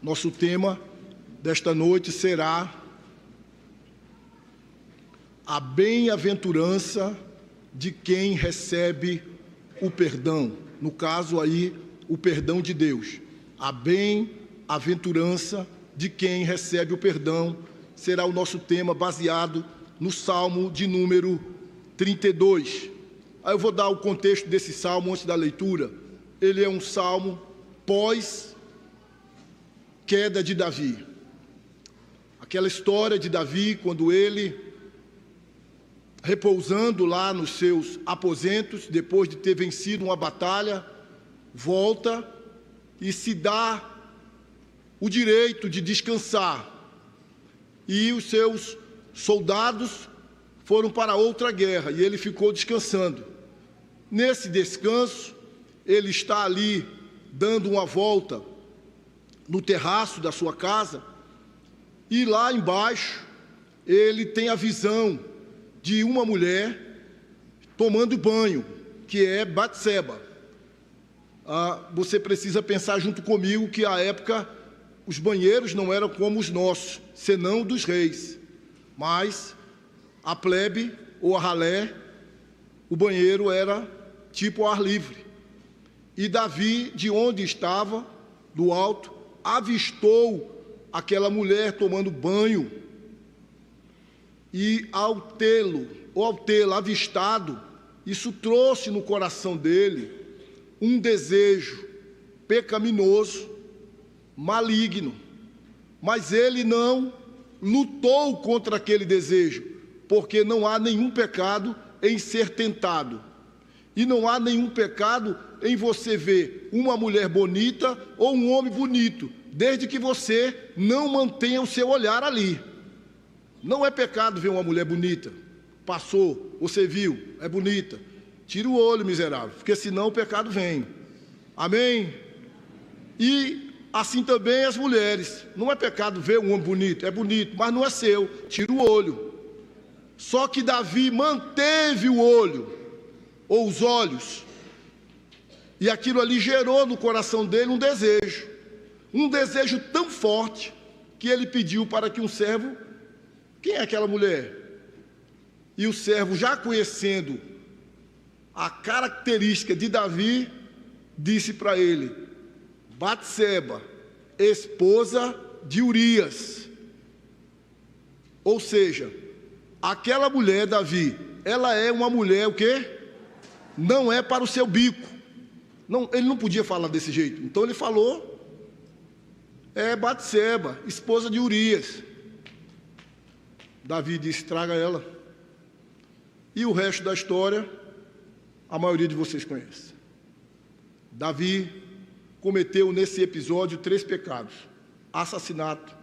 Nosso tema desta noite será a bem-aventurança de quem recebe o perdão. No caso aí, o perdão de Deus. A bem-aventurança de quem recebe o perdão será o nosso tema, baseado no Salmo de número 32. Aí eu vou dar o contexto desse salmo antes da leitura. Ele é um salmo pós-queda de Davi. Aquela história de Davi, quando ele, repousando lá nos seus aposentos, depois de ter vencido uma batalha, volta e se dá o direito de descansar. E os seus soldados foram para outra guerra e ele ficou descansando. Nesse descanso, ele está ali dando uma volta no terraço da sua casa e lá embaixo ele tem a visão de uma mulher tomando banho, que é Batseba. Você precisa pensar junto comigo que à época os banheiros não eram como os nossos, senão dos reis, mas a plebe ou a ralé, o banheiro era tipo ao ar livre. E Davi, de onde estava, do alto, avistou aquela mulher tomando banho. E ao tê-la avistado, isso trouxe no coração dele um desejo pecaminoso, maligno. Mas ele não lutou contra aquele desejo, porque não há nenhum pecado em ser tentado. E não há nenhum pecado em você ver uma mulher bonita ou um homem bonito, desde que você não mantenha o seu olhar ali. Não é pecado ver uma mulher bonita. Passou, você viu, é bonita. Tira o olho, miserável, porque senão o pecado vem. Amém? E assim também as mulheres. Não é pecado ver um homem bonito, é bonito, mas não é seu. Tira o olho. Só que Davi manteve o olho, ou os olhos, e aquilo ali gerou no coração dele um desejo tão forte, que ele pediu para que um servo, quem é aquela mulher? E o servo, já conhecendo a característica de Davi, disse para ele: Batseba, esposa de Urias. Ou seja, aquela mulher, Davi, ela é uma mulher, o quê? Não é para o seu bico. Não, ele não podia falar desse jeito. Então ele falou, é Batseba, esposa de Urias. Davi disse, traga ela. E o resto da história, a maioria de vocês conhece. Davi cometeu nesse episódio 3 pecados: assassinato,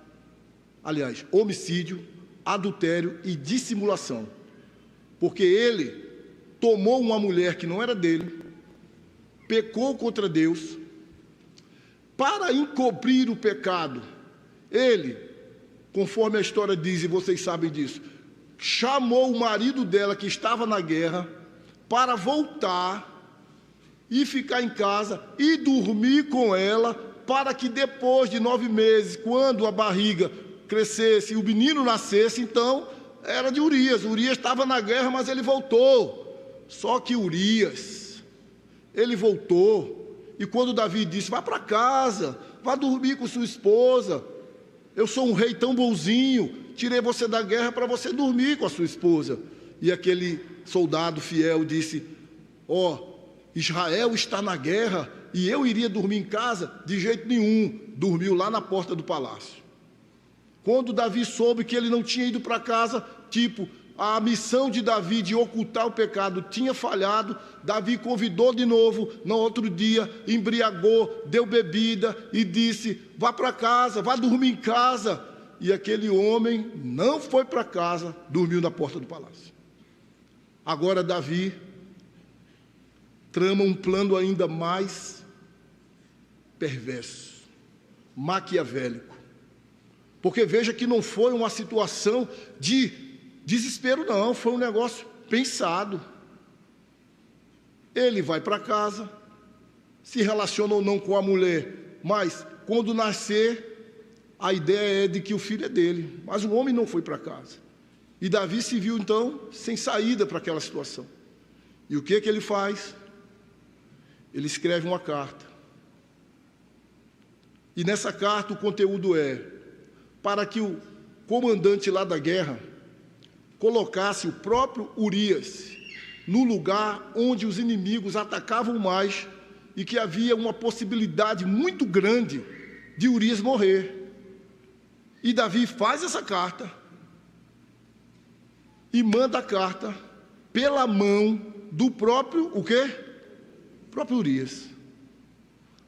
aliás, homicídio, adultério e dissimulação. Porque ele tomou uma mulher que não era dele, pecou contra Deus. Para encobrir o pecado, ele, conforme a história diz, e vocês sabem disso, chamou o marido dela, que estava na guerra, para voltar e ficar em casa e dormir com ela, para que depois de 9 meses, quando a barriga crescesse e o menino nascesse, então era de Urias. Urias estava na guerra, mas ele voltou. Só que Urias, ele voltou, e quando Davi disse, vá para casa, vá dormir com sua esposa, eu sou um rei tão bonzinho, tirei você da guerra para você dormir com a sua esposa. E aquele soldado fiel disse, Israel está na guerra, e eu iria dormir em casa? De jeito nenhum. Dormiu lá na porta do palácio. Quando Davi soube que ele não tinha ido para casa, a missão de Davi de ocultar o pecado tinha falhado, Davi convidou de novo, no outro dia, embriagou, deu bebida e disse, vá para casa, vá dormir em casa. E aquele homem não foi para casa, dormiu na porta do palácio. Agora Davi trama um plano ainda mais perverso, maquiavélico. Porque veja que não foi uma situação de desespero, não, foi um negócio pensado. Ele vai para casa, se relaciona ou não com a mulher, mas quando nascer, a ideia é de que o filho é dele, mas o homem não foi para casa. E Davi se viu, então, sem saída para aquela situação. E o que ele faz? Ele escreve uma carta. E nessa carta o conteúdo é para que o comandante lá da guerra colocasse o próprio Urias no lugar onde os inimigos atacavam mais e que havia uma possibilidade muito grande de Urias morrer. E Davi faz essa carta e manda a carta pela mão do próprio, o quê? O próprio Urias.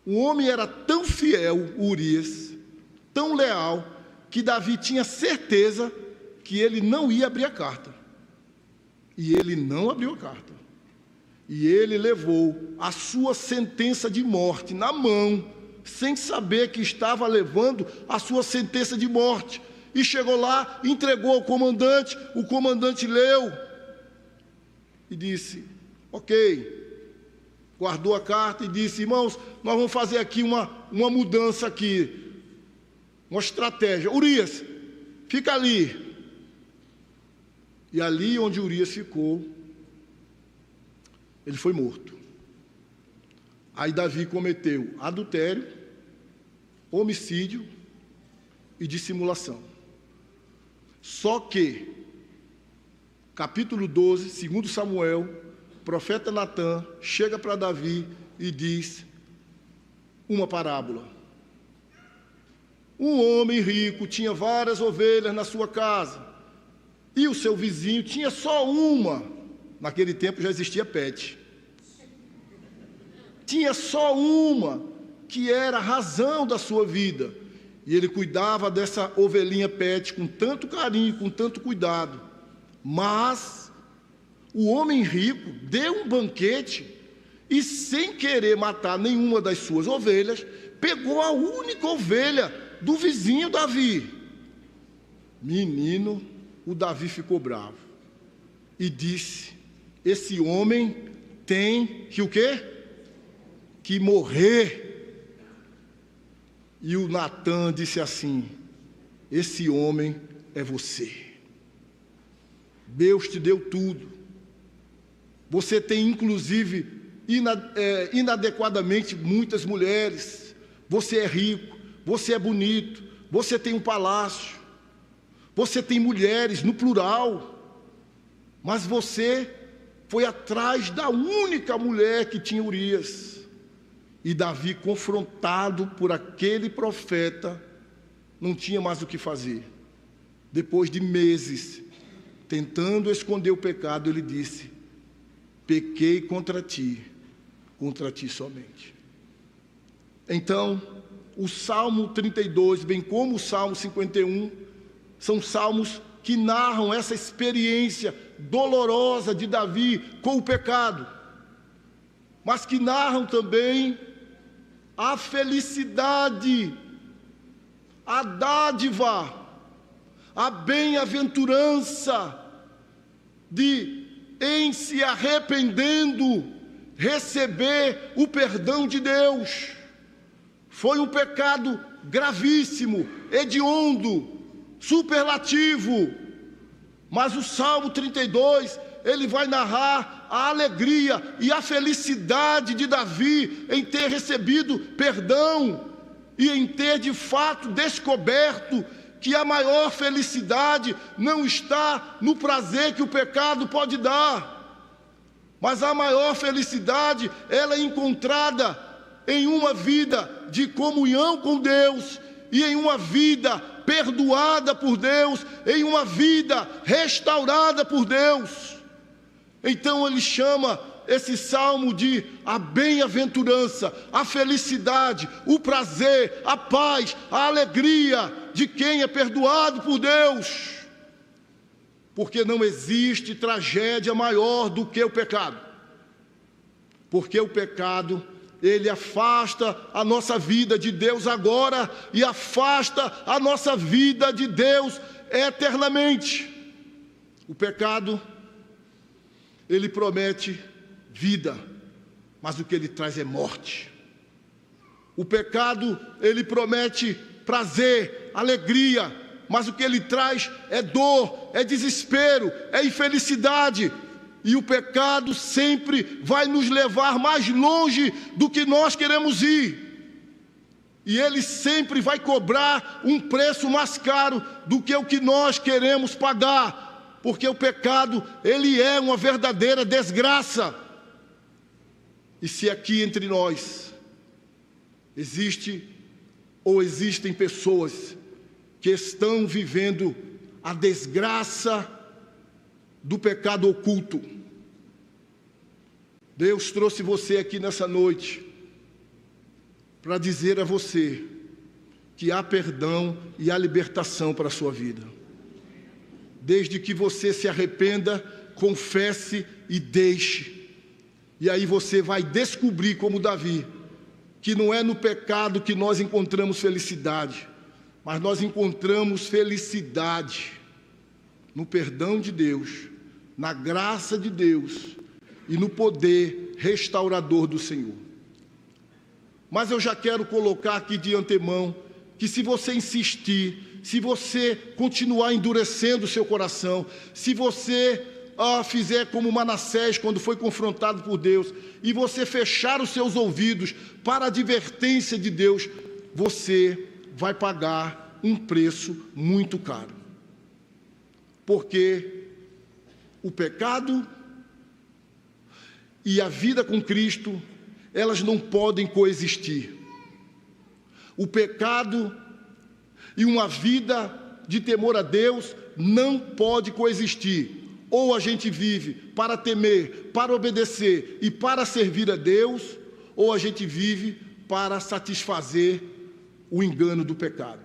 O homem era tão fiel, Urias, tão leal, que Davi tinha certeza que ele não ia abrir a carta. E ele não abriu a carta. E ele levou a sua sentença de morte na mão, sem saber que estava levando a sua sentença de morte. E chegou lá, entregou ao comandante, o comandante leu e disse, ok, guardou a carta e disse, irmãos, nós vamos fazer aqui uma mudança aqui, uma estratégia. Urias, fica ali. E ali onde Urias ficou, ele foi morto. Aí Davi cometeu adultério, homicídio e dissimulação. Só que, capítulo 12, segundo Samuel, o profeta Natã chega para Davi e diz uma parábola. Um homem rico tinha várias ovelhas na sua casa e o seu vizinho tinha só uma. Naquele tempo já existia pet. Tinha só uma, que era a razão da sua vida. E ele cuidava dessa ovelhinha pet com tanto carinho, com tanto cuidado. Mas o homem rico deu um banquete e, sem querer matar nenhuma das suas ovelhas, pegou a única ovelha do vizinho Davi. Menino, o Davi ficou bravo e disse, esse homem tem que o quê? Que morrer. E o Natã disse assim, esse homem é você. Deus te deu tudo. Você tem, inclusive, inadequadamente muitas mulheres. Você é rico, você é bonito, você tem um palácio, você tem mulheres no plural, mas você foi atrás da única mulher que tinha Urias. E Davi, confrontado por aquele profeta, não tinha mais o que fazer. Depois de meses tentando esconder o pecado, ele disse, pequei contra ti somente. Então, o Salmo 32, bem como o Salmo 51, são salmos que narram essa experiência dolorosa de Davi com o pecado, mas que narram também a felicidade, a dádiva, a bem-aventurança de, em se arrependendo, receber o perdão de Deus. Foi um pecado gravíssimo, hediondo, superlativo, mas o Salmo 32, ele vai narrar a alegria e a felicidade de Davi em ter recebido perdão e em ter de fato descoberto que a maior felicidade não está no prazer que o pecado pode dar, mas a maior felicidade ela é encontrada em uma vida de comunhão com Deus e em uma vida perdoada por Deus, em uma vida restaurada por Deus. Então ele chama esse salmo de a bem-aventurança, a felicidade, o prazer, a paz, a alegria de quem é perdoado por Deus. Porque não existe tragédia maior do que o pecado. Porque o pecado, ele afasta a nossa vida de Deus agora e afasta a nossa vida de Deus eternamente. O pecado, ele promete vida, mas o que ele traz é morte. O pecado, ele promete prazer, alegria, mas o que ele traz é dor, é desespero, é infelicidade. E o pecado sempre vai nos levar mais longe do que nós queremos ir. E ele sempre vai cobrar um preço mais caro do que o que nós queremos pagar. Porque o pecado, ele é uma verdadeira desgraça. E se aqui entre nós existem pessoas que estão vivendo a desgraça do pecado oculto, Deus trouxe você aqui nessa noite para dizer a você que há perdão e há libertação para a sua vida. Desde que você se arrependa, confesse e deixe. E aí você vai descobrir, como Davi, que não é no pecado que nós encontramos felicidade, mas nós encontramos felicidade no perdão de Deus, na graça de Deus e no poder restaurador do Senhor. Mas eu já quero colocar aqui de antemão que se você insistir, se você continuar endurecendo o seu coração, se você fizer como Manassés quando foi confrontado por Deus, e você fechar os seus ouvidos para a advertência de Deus, você vai pagar um preço muito caro. Porque o pecado e a vida com Cristo, elas não podem coexistir. O pecado e uma vida de temor a Deus não pode coexistir. Ou a gente vive para temer, para obedecer e para servir a Deus, ou a gente vive para satisfazer o engano do pecado.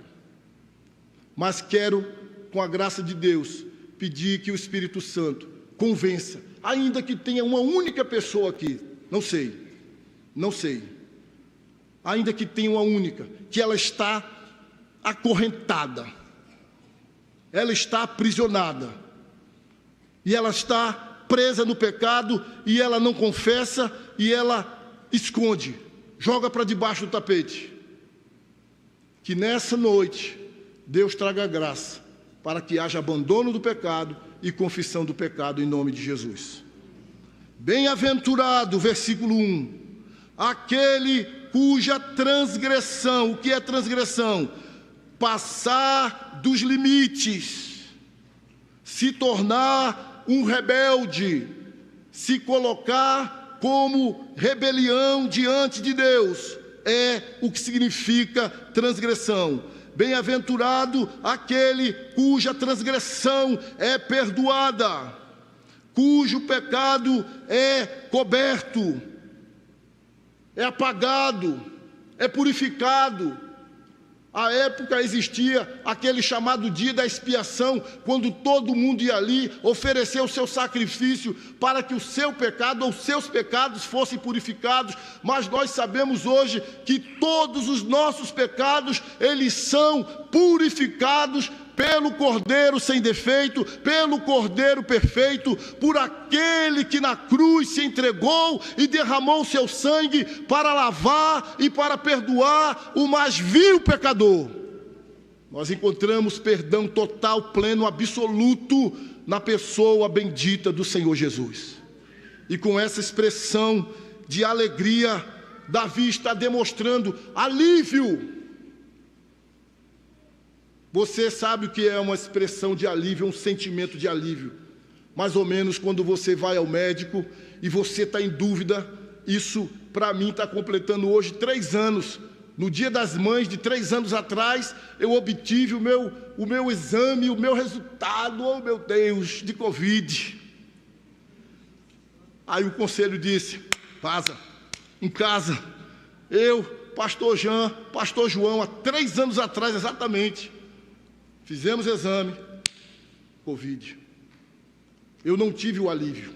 Mas quero, com a graça de Deus, pedir que o Espírito Santo convença, ainda que tenha uma única pessoa aqui, não sei, ainda que tenha uma única, que ela está acorrentada, ela está aprisionada, e ela está presa no pecado, e ela não confessa, e ela esconde, joga para debaixo do tapete. Que nessa noite, Deus traga graça, para que haja abandono do pecado e confissão do pecado em nome de Jesus. Bem-aventurado, versículo 1, aquele cuja transgressão, o que é transgressão? Passar dos limites, se tornar um rebelde, se colocar como rebelião diante de Deus, é o que significa transgressão. Bem-aventurado aquele cuja transgressão é perdoada, cujo pecado é coberto, é apagado, é purificado. À época existia aquele chamado dia da expiação, quando todo mundo ia ali oferecer o seu sacrifício para que o seu pecado ou seus pecados fossem purificados. Mas nós sabemos hoje que todos os nossos pecados, eles são purificados pelo Cordeiro sem defeito, pelo Cordeiro perfeito, por aquele que na cruz se entregou e derramou o seu sangue para lavar e para perdoar o mais vil pecador. Nós encontramos perdão total, pleno, absoluto na pessoa bendita do Senhor Jesus. E com essa expressão de alegria, Davi está demonstrando alívio. Você sabe o que é uma expressão de alívio, um sentimento de alívio. Mais ou menos quando você vai ao médico e você está em dúvida. Isso, para mim, está completando hoje 3 anos. No Dia das Mães, de 3 anos atrás, eu obtive o meu exame, o meu resultado, oh meu Deus, de Covid. Aí o conselho disse, vaza, em casa. Eu, pastor Jean, pastor João, há 3 anos atrás exatamente, fizemos exame, Covid. Eu não tive o alívio.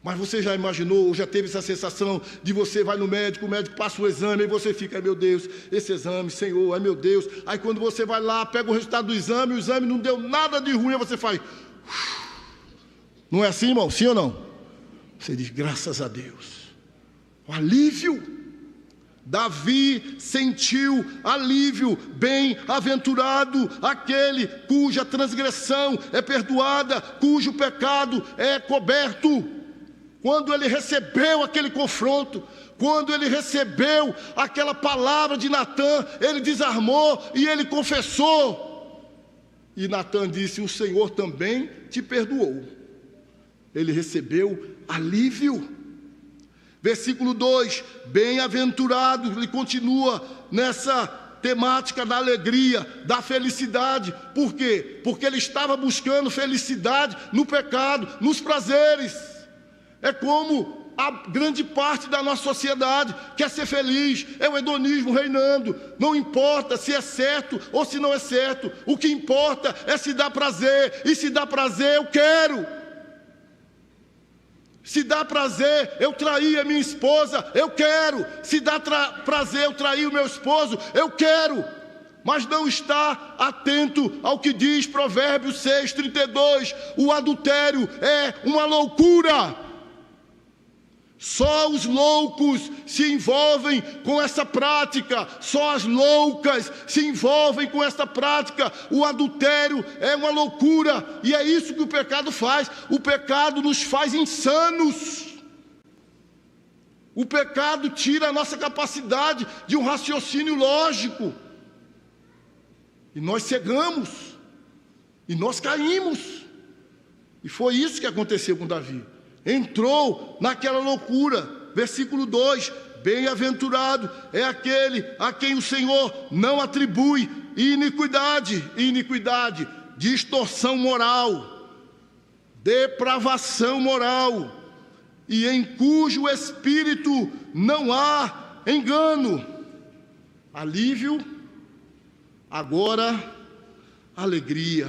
Mas você já imaginou, ou já teve essa sensação de você vai no médico, o médico passa o exame, e você fica, ai meu Deus, esse exame, Senhor, ai meu Deus. Aí quando você vai lá, pega o resultado do exame, o exame não deu nada de ruim, aí você faz... Não é assim, irmão? Sim ou não? Você diz, graças a Deus. O alívio. Davi sentiu alívio. Bem-aventurado aquele cuja transgressão é perdoada, cujo pecado é coberto. Quando ele recebeu aquele confronto, quando ele recebeu aquela palavra de Natã, ele desarmou e ele confessou. E Natã disse: o Senhor também te perdoou. Ele recebeu alívio. Versículo 2, bem-aventurado, ele continua nessa temática da alegria, da felicidade. Por quê? Porque ele estava buscando felicidade no pecado, nos prazeres. É como a grande parte da nossa sociedade quer ser feliz, é o hedonismo reinando. Não importa se é certo ou se não é certo, o que importa é se dá prazer, e se dá prazer eu quero. Se dá prazer eu trair a minha esposa, eu quero. Se dá prazer eu trair o meu esposo, eu quero. Mas não está atento ao que diz Provérbios 6:32. O adultério é uma loucura. Só os loucos se envolvem com essa prática, só as loucas se envolvem com essa prática. O adultério é uma loucura, e é isso que o pecado faz. O pecado nos faz insanos. O pecado tira a nossa capacidade de um raciocínio lógico, e nós cegamos, e nós caímos. E foi isso que aconteceu com Davi. Entrou naquela loucura. Versículo 2, bem-aventurado é aquele a quem o Senhor não atribui iniquidade, distorção moral, depravação moral, e em cujo espírito não há engano. Alívio, agora alegria.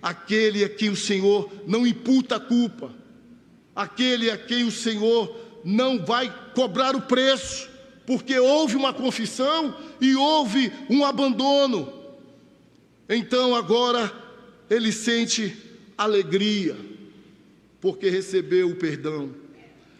Aquele a quem o Senhor não imputa a culpa, aquele a quem o Senhor não vai cobrar o preço, porque houve uma confissão e houve um abandono. Então agora ele sente alegria, porque recebeu o perdão.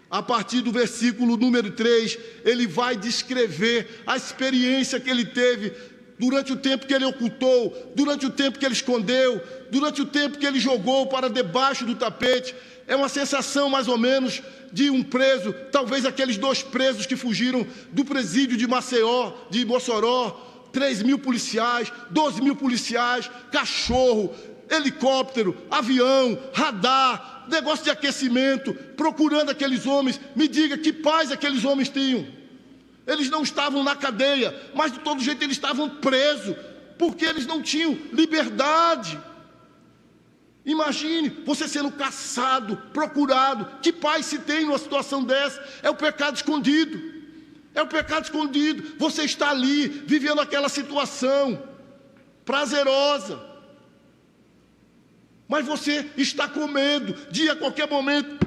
A partir do versículo número 3, ele vai descrever a experiência que ele teve durante o tempo que ele ocultou, durante o tempo que ele escondeu, durante o tempo que ele jogou para debaixo do tapete. É uma sensação mais ou menos de um preso, talvez aqueles 2 presos que fugiram do presídio de Maceió, de Mossoró, 3.000 policiais, 12.000 policiais, cachorro, helicóptero, avião, radar, negócio de aquecimento, procurando aqueles homens. Me diga que paz aqueles homens tinham. Eles não estavam na cadeia, mas de todo jeito eles estavam presos, porque eles não tinham liberdade. Imagine você sendo caçado, procurado. Que paz se tem numa situação dessa? É o pecado escondido. É o pecado escondido. Você está ali, vivendo aquela situação prazerosa, mas você está com medo de a qualquer momento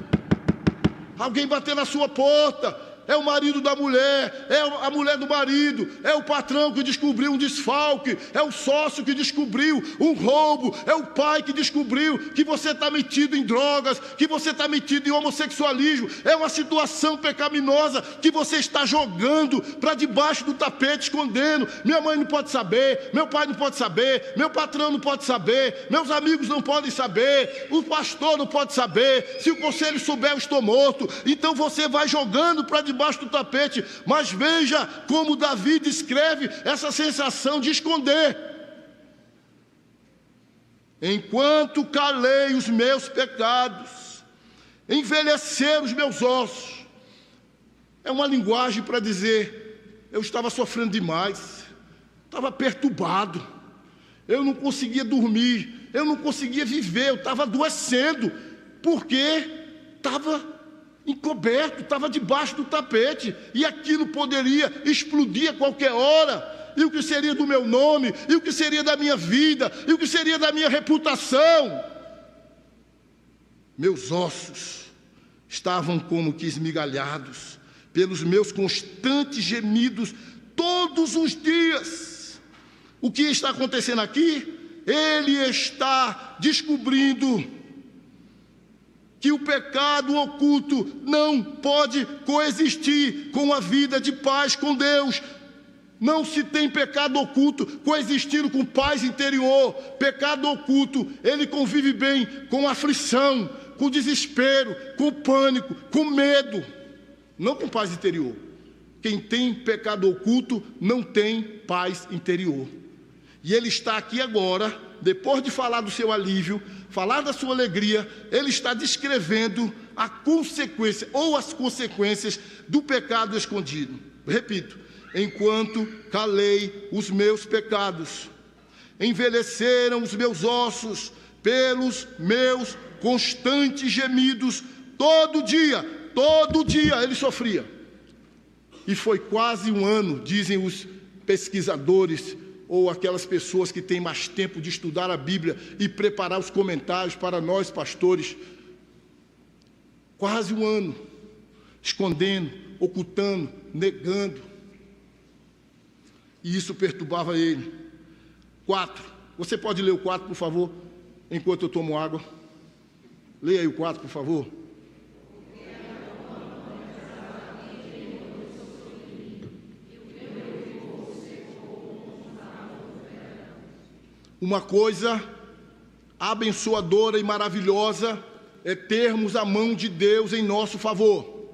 alguém bater na sua porta. É o marido da mulher, é a mulher do marido, é o patrão que descobriu um desfalque, é o sócio que descobriu um roubo, é o pai que descobriu que você está metido em drogas, que você está metido em homossexualismo. É uma situação pecaminosa que você está jogando para debaixo do tapete, escondendo. Minha mãe não pode saber, meu pai não pode saber, meu patrão não pode saber, meus amigos não podem saber, o pastor não pode saber. Se o conselho souber, eu estou morto. Então você vai jogando para debaixo do tapete. Mas veja como Davi descreve essa sensação de esconder. Enquanto calei os meus pecados, envelheceram os meus ossos. É uma linguagem para dizer: eu estava sofrendo demais, estava perturbado, eu não conseguia dormir, eu não conseguia viver, eu estava adoecendo, porque estava encoberto, estava debaixo do tapete, e aquilo poderia explodir a qualquer hora. E o que seria do meu nome? E o que seria da minha vida? E o que seria da minha reputação? Meus ossos estavam como que esmigalhados pelos meus constantes gemidos todos os dias. O que está acontecendo aqui? Ele está descobrindo que o pecado oculto não pode coexistir com a vida de paz com Deus. Não se tem pecado oculto coexistindo com paz interior. Pecado oculto, ele convive bem com aflição, com desespero, com pânico, com medo, não com paz interior. Quem tem pecado oculto não tem paz interior. E ele está aqui agora, depois de falar do seu alívio, falar da sua alegria, ele está descrevendo a consequência ou as consequências do pecado escondido. Repito: enquanto calei os meus pecados, envelheceram os meus ossos pelos meus constantes gemidos. Todo dia ele sofria. E foi quase um ano, dizem os pesquisadores, ou aquelas pessoas que têm mais tempo de estudar a Bíblia e preparar os comentários para nós, pastores. Quase um ano, escondendo, ocultando, negando. E isso perturbava ele. 4. Você pode ler o 4, por favor, enquanto eu tomo água? Leia aí o 4, por favor. Uma coisa abençoadora e maravilhosa é termos a mão de Deus em nosso favor.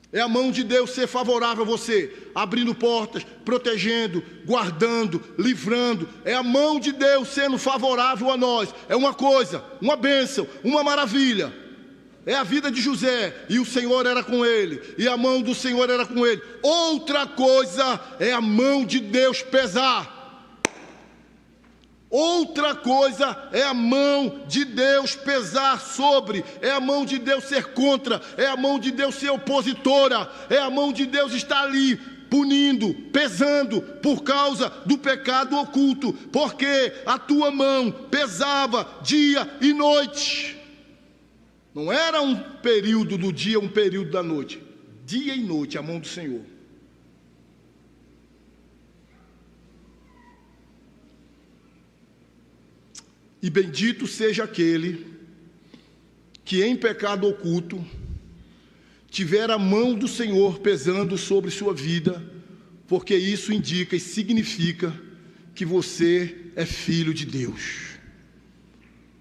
É a mão de Deus ser favorável a você, abrindo portas, protegendo, guardando, livrando. É a mão de Deus sendo favorável a nós. É uma coisa, uma bênção, uma maravilha. É a vida de José, e o Senhor era com ele, e a mão do Senhor era com ele. Outra coisa é a mão de Deus pesar. Outra coisa é a mão de Deus pesar sobre, é a mão de Deus ser contra, é a mão de Deus ser opositora, é a mão de Deus estar ali punindo, pesando por causa do pecado oculto, porque a tua mão pesava dia e noite. Não era um período do dia, um período da noite, dia e noite a mão do Senhor. E bendito seja aquele que em pecado oculto tiver a mão do Senhor pesando sobre sua vida, porque isso indica e significa que você é filho de Deus.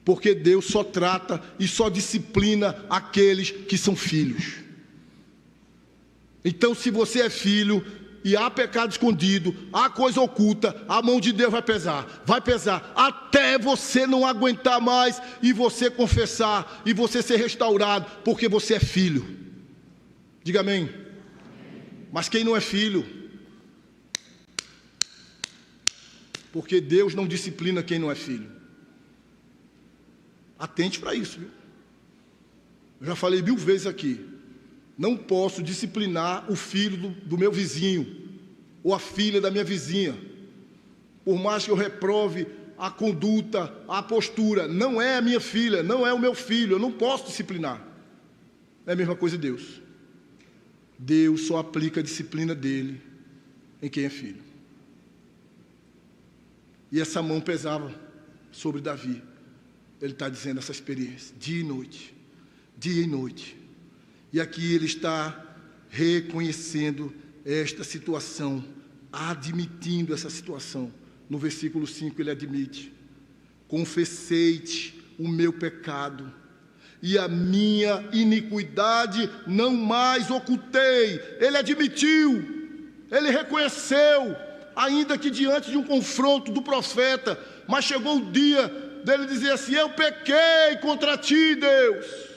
Porque Deus só trata e só disciplina aqueles que são filhos. Então, se você é filho e há pecado escondido, há coisa oculta, a mão de Deus vai pesar, até você não aguentar mais e você confessar e você ser restaurado, porque você é filho. Diga amém. Mas quem não é filho? Porque Deus não disciplina quem não é filho. Atente para isso, viu? Eu já falei 1000 vezes aqui. Não posso disciplinar o filho do meu vizinho, ou a filha da minha vizinha. Por mais que eu reprove a conduta, a postura, não é a minha filha, não é o meu filho, eu não posso disciplinar. É a mesma coisa Deus. Deus só aplica a disciplina dele em quem é filho. E essa mão pesava sobre Davi. Ele está dizendo essa experiência, dia e noite, dia e noite. E aqui ele está reconhecendo esta situação, admitindo essa situação. No versículo 5 ele admite: confessei-te o meu pecado, e a minha iniquidade não mais ocultei. Ele admitiu, ele reconheceu, ainda que diante de um confronto do profeta, mas chegou o dia dele dizer assim: eu pequei contra ti, Deus.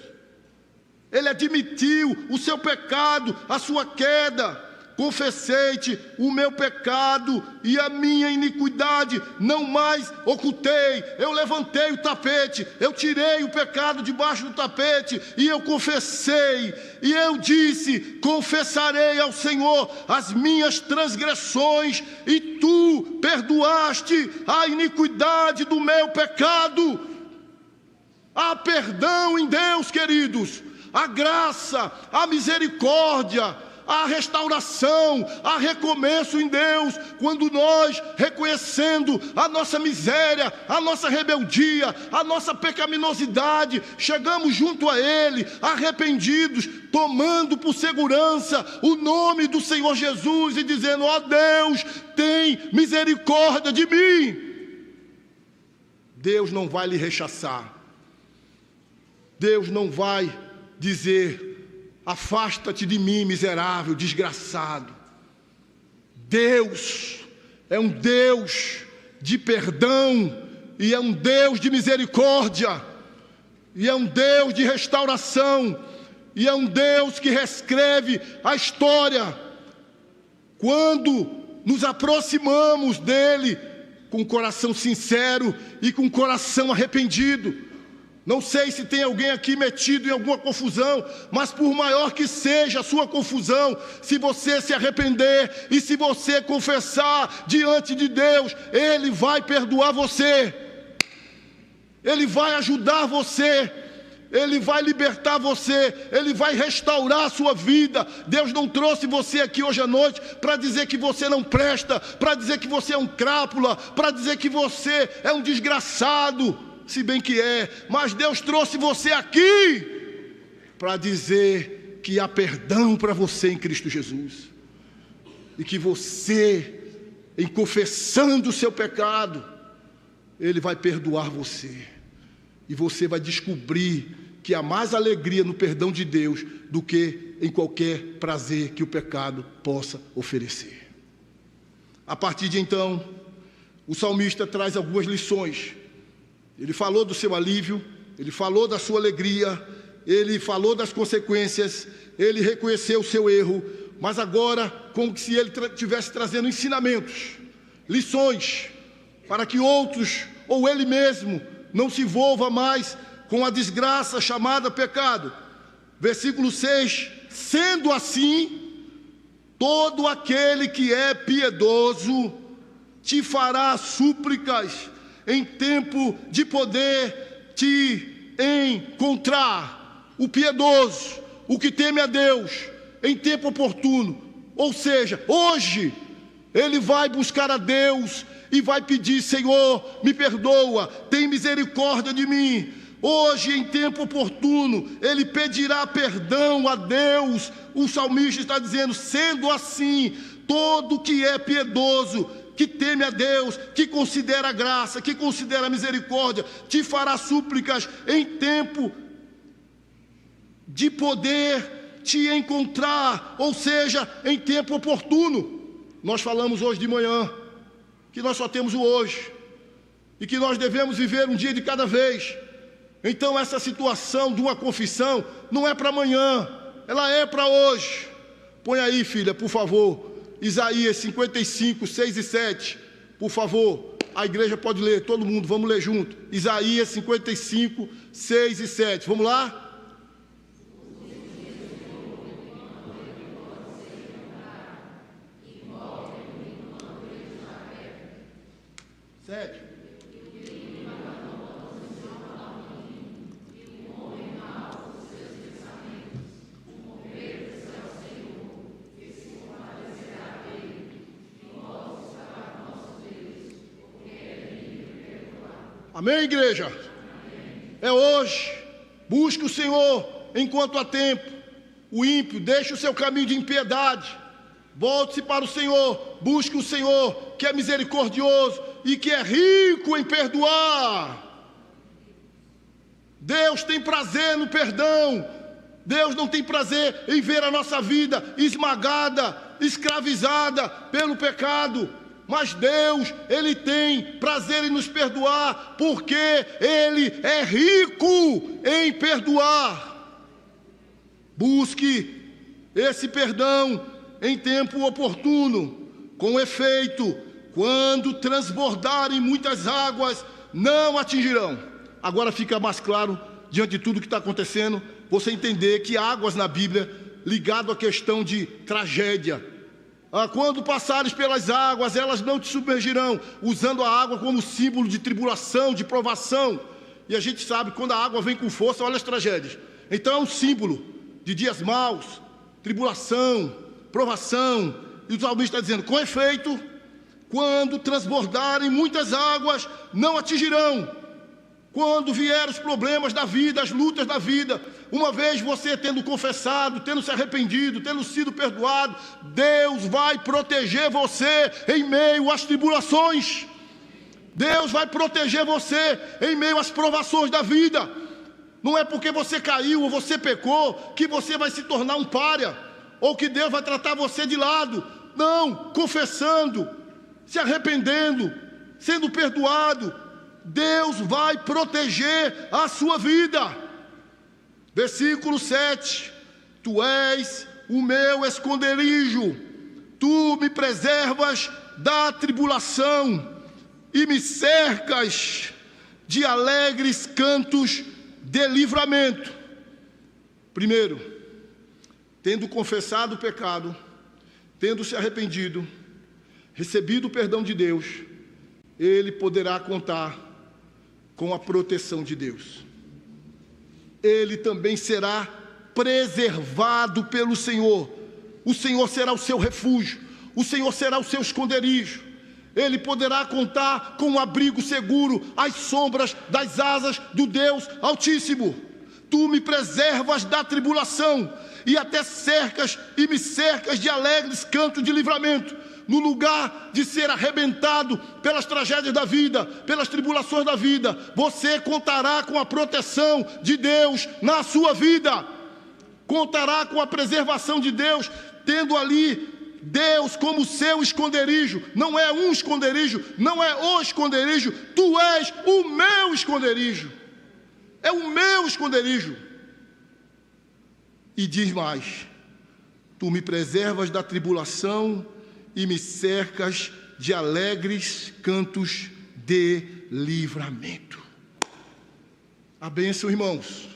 Ele admitiu o seu pecado, a sua queda. Confessei-te o meu pecado e a minha iniquidade não mais ocultei. Eu levantei o tapete, eu tirei o pecado debaixo do tapete e eu confessei. E eu disse: confessarei ao Senhor as minhas transgressões, e tu perdoaste a iniquidade do meu pecado. Há perdão em Deus, queridos. A graça, a misericórdia, há restauração, há recomeço em Deus, quando nós, reconhecendo a nossa miséria, a nossa rebeldia, a nossa pecaminosidade, chegamos junto a Ele, arrependidos, tomando por segurança o nome do Senhor Jesus e dizendo: ó Deus, tem misericórdia de mim. Deus não vai lhe rechaçar. Deus não vai dizer: afasta-te de mim, miserável, desgraçado. Deus é um Deus de perdão, e é um Deus de misericórdia, e é um Deus de restauração, e é um Deus que reescreve a história. Quando nos aproximamos dele com coração sincero e com coração arrependido. Não sei se tem alguém aqui metido em alguma confusão, mas por maior que seja a sua confusão, se você se arrepender e se você confessar diante de Deus, Ele vai perdoar você, Ele vai ajudar você, Ele vai libertar você, Ele vai restaurar a sua vida. Deus não trouxe você aqui hoje à noite para dizer que você não presta, para dizer que você é um crápula, para dizer que você é um desgraçado, se bem que é, mas Deus trouxe você aqui para dizer que há perdão para você em Cristo Jesus, e que você, em confessando o seu pecado, Ele vai perdoar você, e você vai descobrir que há mais alegria no perdão de Deus do que em qualquer prazer que o pecado possa oferecer. A partir de então, o salmista traz algumas lições. Ele falou do seu alívio, ele falou da sua alegria, ele falou das consequências, ele reconheceu o seu erro, mas agora, como se ele estivesse trazendo ensinamentos, lições, para que outros, ou ele mesmo, não se envolva mais com a desgraça chamada pecado. Versículo 6: sendo assim, todo aquele que é piedoso te fará súplicas em tempo de poder te encontrar. O piedoso, o que teme a Deus, em tempo oportuno, ou seja, hoje, ele vai buscar a Deus e vai pedir: Senhor, me perdoa, tem misericórdia de mim. Hoje, em tempo oportuno, ele pedirá perdão a Deus. O salmista está dizendo: sendo assim, todo que é piedoso, que teme a Deus, que considera a graça, que considera a misericórdia, te fará súplicas em tempo de poder te encontrar, ou seja, em tempo oportuno. Nós falamos hoje de manhã que nós só temos o hoje e que nós devemos viver um dia de cada vez. Então essa situação de uma confissão não é para amanhã, ela é para hoje. Põe aí, filha, por favor, Isaías 55, 6 e 7, por favor, a igreja pode ler, todo mundo, vamos ler junto. Isaías 55, 6 e 7, vamos lá? Sete. Amém, igreja? Amém. É hoje. Busque o Senhor enquanto há tempo. O ímpio, deixe o seu caminho de impiedade. Volte-se para o Senhor. Busque o Senhor, que é misericordioso e que é rico em perdoar. Deus tem prazer no perdão. Deus não tem prazer em ver a nossa vida esmagada, escravizada pelo pecado. Mas Deus, Ele tem prazer em nos perdoar, porque Ele é rico em perdoar. Busque esse perdão em tempo oportuno. Com efeito, quando transbordarem muitas águas, não atingirão. Agora fica mais claro, diante de tudo que está acontecendo, você entender que águas na Bíblia, ligado à questão de tragédia. Quando passares pelas águas, elas não te submergirão, usando a água como símbolo de tribulação, de provação. E a gente sabe, quando a água vem com força, olha as tragédias. Então é um símbolo de dias maus, tribulação, provação. E o salmista está dizendo: com efeito, quando transbordarem muitas águas, não atingirão. Quando vierem os problemas da vida, as lutas da vida, uma vez você tendo confessado, tendo se arrependido, tendo sido perdoado, Deus vai proteger você em meio às tribulações. Deus vai proteger você em meio às provações da vida. Não é porque você caiu ou você pecou que você vai se tornar um pária, ou que Deus vai tratar você de lado. Não, confessando, se arrependendo, sendo perdoado, Deus vai proteger a sua vida. Versículo 7: Tu és o meu esconderijo, tu me preservas da tribulação e me cercas de alegres cantos de livramento. Primeiro, tendo confessado o pecado, tendo se arrependido, recebido o perdão de Deus, ele poderá contar com a proteção de Deus. Ele também será preservado pelo Senhor. O Senhor será o seu refúgio, o Senhor será o seu esconderijo. Ele poderá contar com um abrigo seguro às sombras das asas do Deus Altíssimo. Tu me preservas da tribulação e até cercas e me cercas de alegres cantos de livramento. No lugar de ser arrebentado pelas tragédias da vida, pelas tribulações da vida, você contará com a proteção de Deus na sua vida. Contará com a preservação de Deus, tendo ali Deus como seu esconderijo. Não é um esconderijo, não é o esconderijo. Tu és o meu esconderijo. É o meu esconderijo. E diz mais: Tu me preservas da tribulação e me cercas de alegres cantos de livramento. A bênção, irmãos,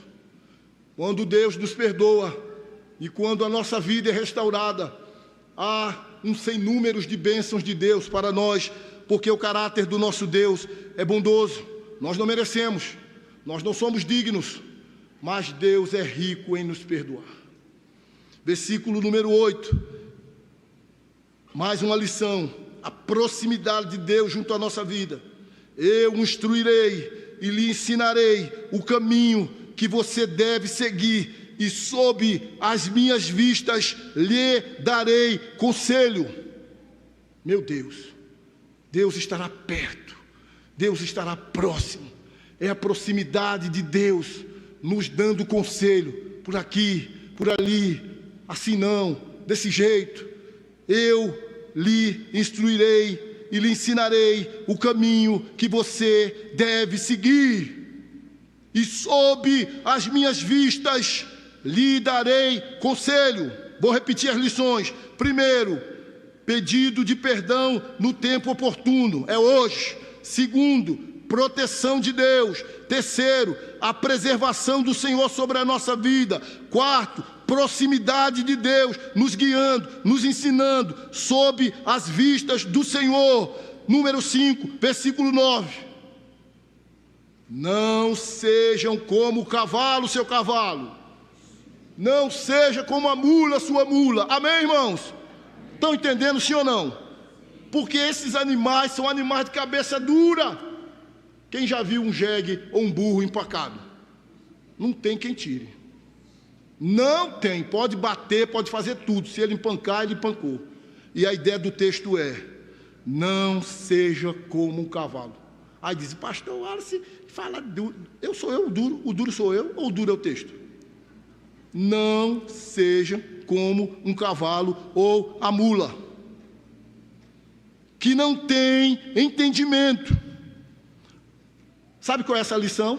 quando Deus nos perdoa e quando a nossa vida é restaurada, há um sem números de bênçãos de Deus para nós, porque o caráter do nosso Deus é bondoso. Nós não merecemos, nós não somos dignos, mas Deus é rico em nos perdoar. Versículo número 8. Mais uma lição: a proximidade de Deus junto à nossa vida. Eu o instruirei e lhe ensinarei o caminho que você deve seguir, e sob as minhas vistas lhe darei conselho. Meu Deus, Deus estará perto, Deus estará próximo. É a proximidade de Deus nos dando conselho, por aqui, por ali, assim não, desse jeito. Eu lhe instruirei e lhe ensinarei o caminho que você deve seguir, e sob as minhas vistas lhe darei conselho. Vou repetir as lições. Primeiro, pedido de perdão no tempo oportuno, é hoje. Segundo, proteção de Deus. Terceiro, a preservação do Senhor sobre a nossa vida. Quarto, proximidade de Deus, nos guiando, nos ensinando, sob as vistas do Senhor. Número 5, versículo 9. Não sejam como o cavalo, seu cavalo. Não seja como a mula, sua mula. Amém, irmãos? Estão entendendo, sim ou não? Porque esses animais são animais de cabeça dura. Quem já viu um jegue ou um burro empacado? Não tem quem tire. Não tem, pode bater, pode fazer tudo. Se ele empancar, ele empancou. E a ideia do texto é: não seja como um cavalo. Aí diz: pastor Wallace fala duro. O duro sou eu, ou o duro é o texto? Não seja como um cavalo ou a mula, que não tem entendimento. Sabe qual é essa lição?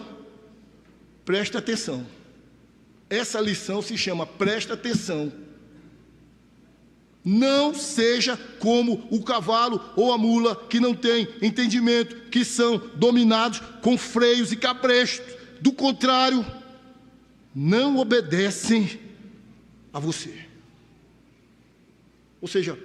Presta atenção. Essa lição se chama presta atenção. Não seja como o cavalo ou a mula que não tem entendimento, que são dominados com freios e cabrestos. Do contrário, não obedecem a você. Ou seja,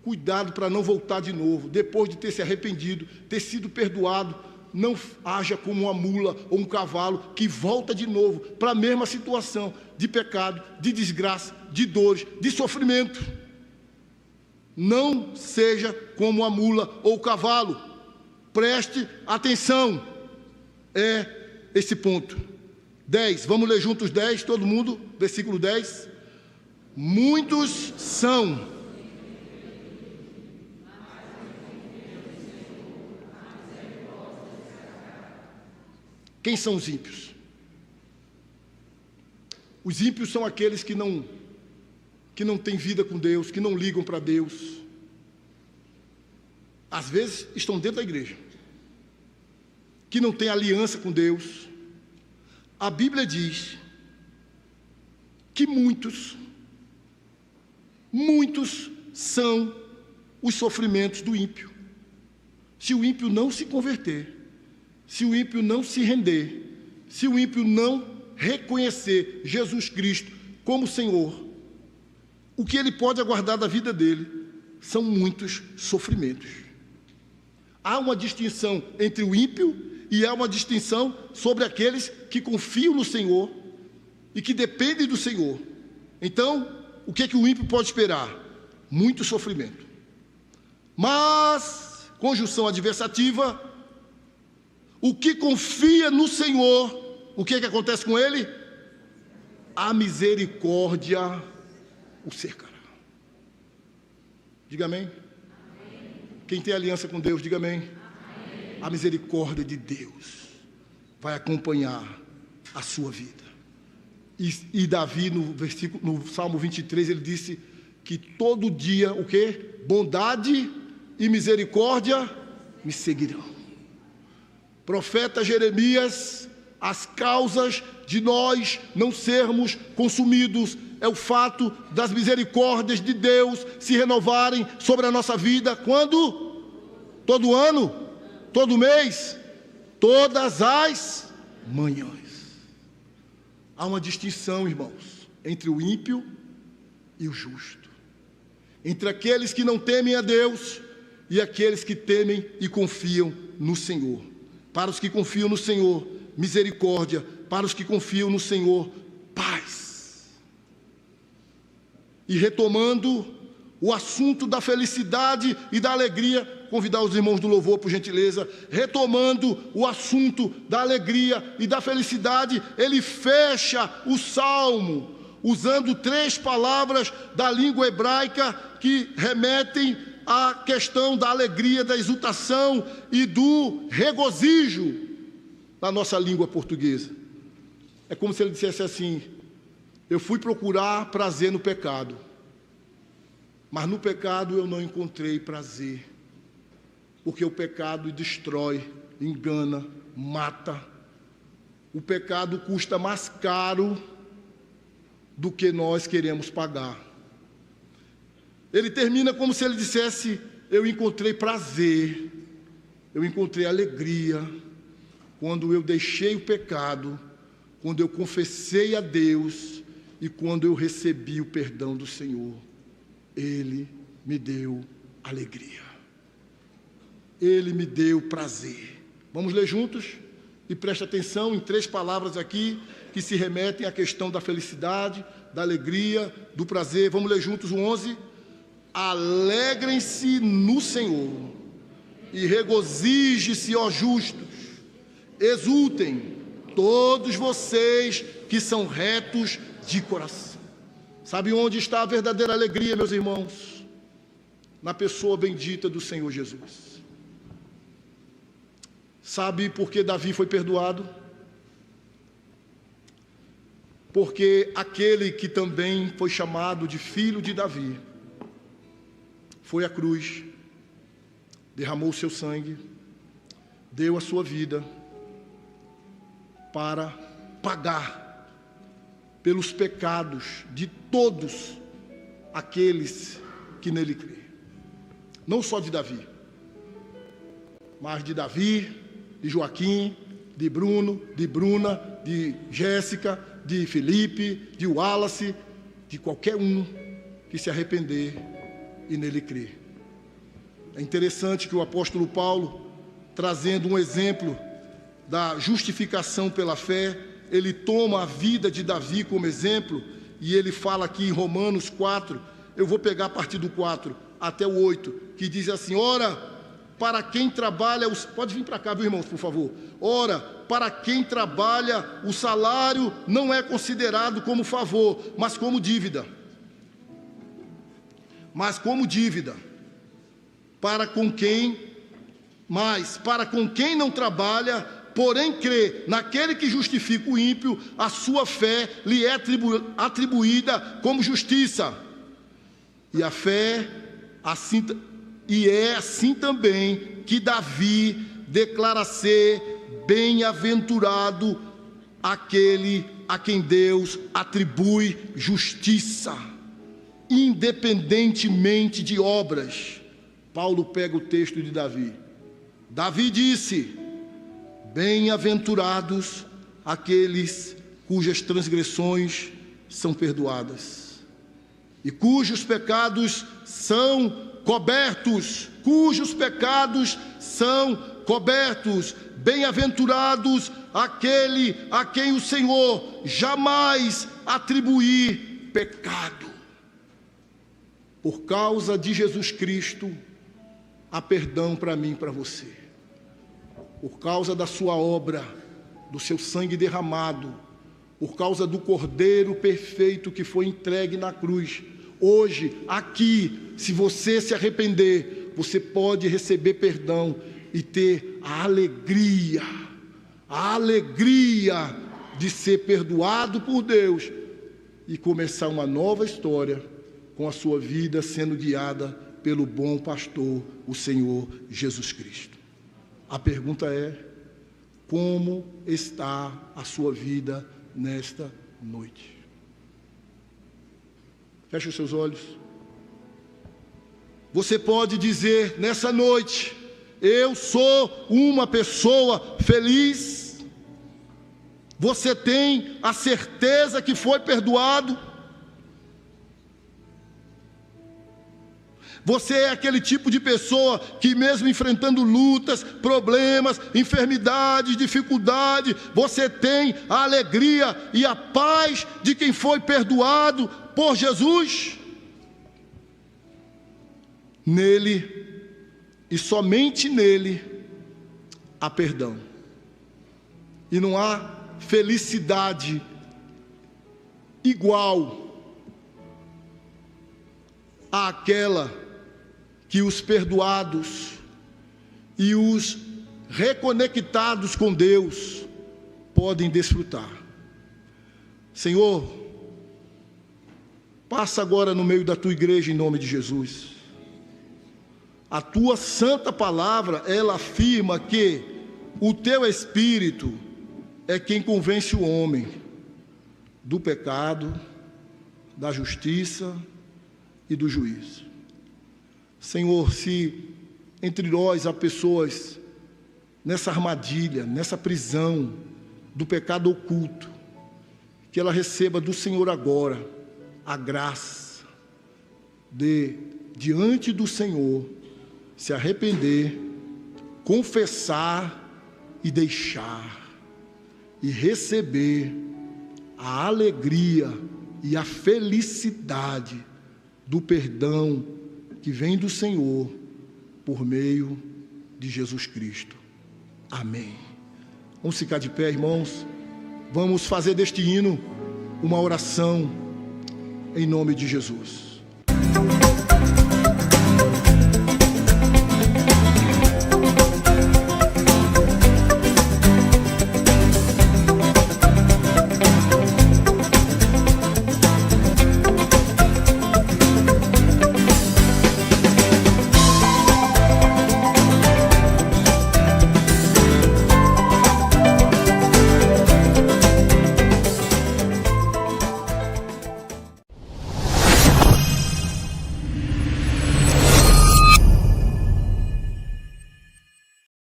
cuidado para não voltar de novo, depois de ter se arrependido, ter sido perdoado. Não haja como uma mula ou um cavalo que volta de novo para a mesma situação de pecado, de desgraça, de dores, de sofrimento. Não seja como a mula ou o cavalo. Preste atenção. É esse ponto. 10, vamos ler juntos 10, todo mundo, versículo 10. Muitos são. Quem são os ímpios? Os ímpios são aqueles que não têm vida com Deus, que não ligam para Deus. Às vezes estão dentro da igreja, que não têm aliança com Deus. A Bíblia diz que muitos são os sofrimentos do ímpio. Se o ímpio não se converter, se o ímpio não se render, se o ímpio não reconhecer Jesus Cristo como Senhor, o que ele pode aguardar da vida dele são muitos sofrimentos. Há uma distinção entre o ímpio e há uma distinção sobre aqueles que confiam no Senhor e que dependem do Senhor. Então, o que é que o ímpio pode esperar? Muito sofrimento. Mas, conjunção adversativa, o que confia no Senhor, o que é que acontece com ele? A misericórdia o cercará. Diga amém. Amém. Quem tem aliança com Deus, diga amém. Amém. A misericórdia de Deus vai acompanhar a sua vida. E Davi, no Salmo 23, ele disse que todo dia, o quê? Bondade e misericórdia me seguirão. Profeta Jeremias, as causas de nós não sermos consumidos é o fato das misericórdias de Deus se renovarem sobre a nossa vida. Quando? Todo ano? Todo mês? Todas as manhãs. Há uma distinção, irmãos, entre o ímpio e o justo. Entre aqueles que não temem a Deus e aqueles que temem e confiam no Senhor. Para os que confiam no Senhor, misericórdia. Para os que confiam no Senhor, paz. E retomando o assunto da felicidade e da alegria, convidar os irmãos do louvor, por gentileza. Retomando o assunto da alegria e da felicidade, ele fecha o salmo usando 3 palavras da língua hebraica que remetem à questão da alegria, da exultação e do regozijo na nossa língua portuguesa. É como se ele dissesse assim: eu fui procurar prazer no pecado, mas no pecado eu não encontrei prazer, porque o pecado destrói, engana, mata. O pecado custa mais caro do que nós queremos pagar. Ele termina como se ele dissesse: eu encontrei prazer, eu encontrei alegria, quando eu deixei o pecado, quando eu confessei a Deus e quando eu recebi o perdão do Senhor. Ele me deu alegria. Ele me deu prazer. Vamos ler juntos? E preste atenção em 3 palavras aqui que se remetem à questão da felicidade, da alegria, do prazer. Vamos ler juntos o 11. Alegrem-se no Senhor e regozije-se, ó justos. Exultem todos vocês que são retos de coração. Sabe onde está a verdadeira alegria, meus irmãos? Na pessoa bendita do Senhor Jesus. Sabe por que Davi foi perdoado? Porque aquele que também foi chamado de filho de Davi foi à cruz, derramou o seu sangue, deu a sua vida para pagar pelos pecados de todos aqueles que nele crêem. Não só de Davi, mas de Davi, de Joaquim, de Bruno, de Bruna, de Jéssica, de Felipe, de Wallace, de qualquer um que se arrepender e nele crer. É interessante que o apóstolo Paulo, trazendo um exemplo da justificação pela fé, ele toma a vida de Davi como exemplo, e ele fala aqui em Romanos 4, eu vou pegar a partir do 4, até o 8, que diz assim: ora, para quem trabalha, pode vir para cá, viu, irmãos, por favor. Ora, para quem trabalha, o salário não é considerado como favor, mas como dívida. Para com quem não trabalha, porém crê naquele que justifica o ímpio, a sua fé lhe é atribuída como justiça. E a fé, assim, e é assim também que Davi declara ser bem-aventurado aquele a quem Deus atribui justiça, independentemente de obras. Paulo pega o texto de Davi. Davi disse: bem-aventurados aqueles cujas transgressões são perdoadas e cujos pecados são cobertos. Bem-aventurados aquele a quem o Senhor jamais atribuir pecado. Por causa de Jesus Cristo, há perdão para mim e para você. Por causa da sua obra, do seu sangue derramado, por causa do Cordeiro perfeito que foi entregue na cruz. Hoje, aqui, se você se arrepender, você pode receber perdão e ter a alegria de ser perdoado por Deus e começar uma nova história com a sua vida sendo guiada pelo bom pastor, o Senhor Jesus Cristo. A pergunta é: como está a sua vida nesta noite? Feche os seus olhos. Você pode dizer nessa noite: eu sou uma pessoa feliz. Você tem a certeza que foi perdoado. Você é aquele tipo de pessoa que, mesmo enfrentando lutas, problemas, enfermidades, dificuldade, você tem a alegria e a paz de quem foi perdoado por Jesus? Nele, e somente nele, há perdão. E não há felicidade igual àquela que os perdoados e os reconectados com Deus podem desfrutar. Senhor, passa agora no meio da tua igreja em nome de Jesus. A tua santa palavra, ela afirma que o teu Espírito é quem convence o homem do pecado, da justiça e do juízo. Senhor, se entre nós há pessoas nessa armadilha, nessa prisão do pecado oculto, que ela receba do Senhor agora a graça de, diante do Senhor, se arrepender, confessar e deixar, e receber a alegria e a felicidade do perdão que vem do Senhor por meio de Jesus Cristo. Amém. Vamos ficar de pé, irmãos. Vamos fazer deste hino uma oração em nome de Jesus.